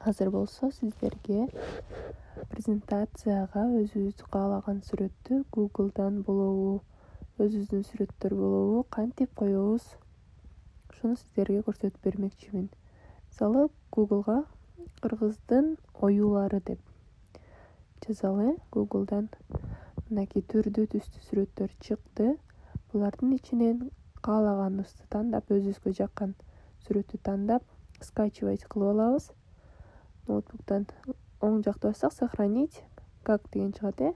Азыр болсо сиздерге презентацияга өзүбүз каалаган сүрөттү Google'дан болобу, өзүбүздүн сүрөттөр болобу кантип коебуз, ушуну сиздерге көрсөтүп бермекчимин. Мисалы, Google'га кыргыздын оюлары деп жазалы. Google'дан мынакей түрдүү түстүү сүрөттөр чыкты. Булардын ичинен каалаганыбызды тандап, өзүбүзгө жаккан сүрөттү тандап, скачивать кылып алабыз. Ноутбуктан оң жакта бассак сохранить как деген чыгат.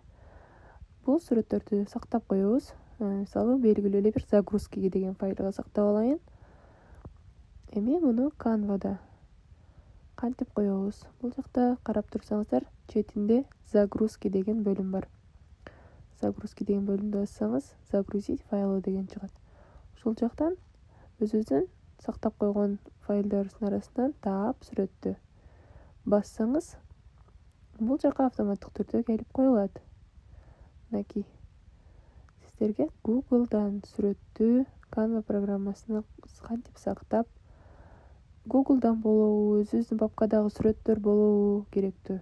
Бул сүрөттөрдү сактап коебуз. Мисалы, белгилүү эле бир загрузки деген файлга сактап алайын. Эми муну Canva'да кантип коебуз? Бул жакта карап турсаңыздар, четинде загрузки деген бөлүм бар. Загрузки деген бөлүмдү бассаңыз, загрузить файлы деген чыгат. Ушул жактан өзүбүздүн сактап койгон файлдарыбыздын арасынан таап сүрөттү бассаңыз, бул жака автоматтык түрдө келип коюлат. Мынакей сиздерге Google'дан сүрөттү Canva программасына кантип сактап, Google'дан болобу, өзүбүздүн папкадагы сүрөттөр болобу керектүү.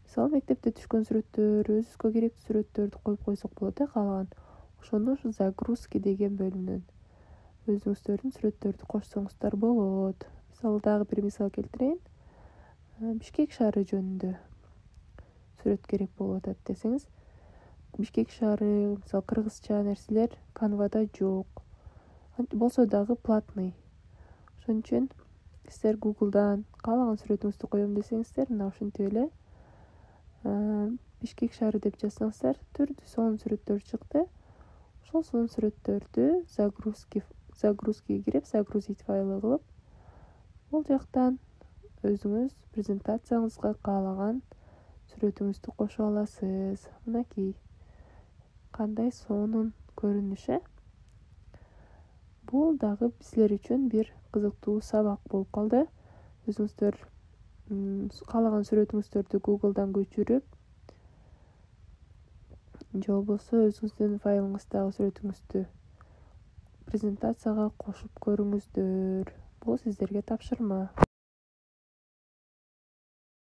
Мисалы, мектепте түшкөн сүрөттөр, өзүбүзгө керектүү сүрөттөрдү коюп койсок болот, каалаган. Ошондо ушу загрузки деген бөлүмүнөн өзүңүздөрдүн сүрөттөрдү кошсоңуздар болот. Мисалы, дагы бир мисал келтирейин. Бишкек шаары жөнүндө сүрөт керек болуп атат десеңиз, Бишкек шаары, мисалы, кыргызча нерселер Canva'да жок. Болсо дагы платный. Ошон үчүн сиздер Google'дан каалаган сүрөтүңүздү коем десеңиздер, мына ушинтип эле Бишкек шаары деп жазсаңыздар, түрдүү сонун сүрөттөр чыкты. Ошол сонун сүрөттөрдү загрузкиге кирип, загрузить файлы кылып, бул жактан өзүңүз презентацияңызга каалаган сүрөтүңүздү кошо аласыз. Мынакей кандай сонун көрүнүш. Бул дагы силер үчүн бир кызыктуу сабак болуп калды. Өзүңүздөр каалаган сүрөтүңүздөрдү Google'дан көчүрүп, же болбосо өзүңүздүн файлыңыздагы сүрөтүңүздү презентацияга кошуп көрүңүздөр. Бул сиздерге тапшырма.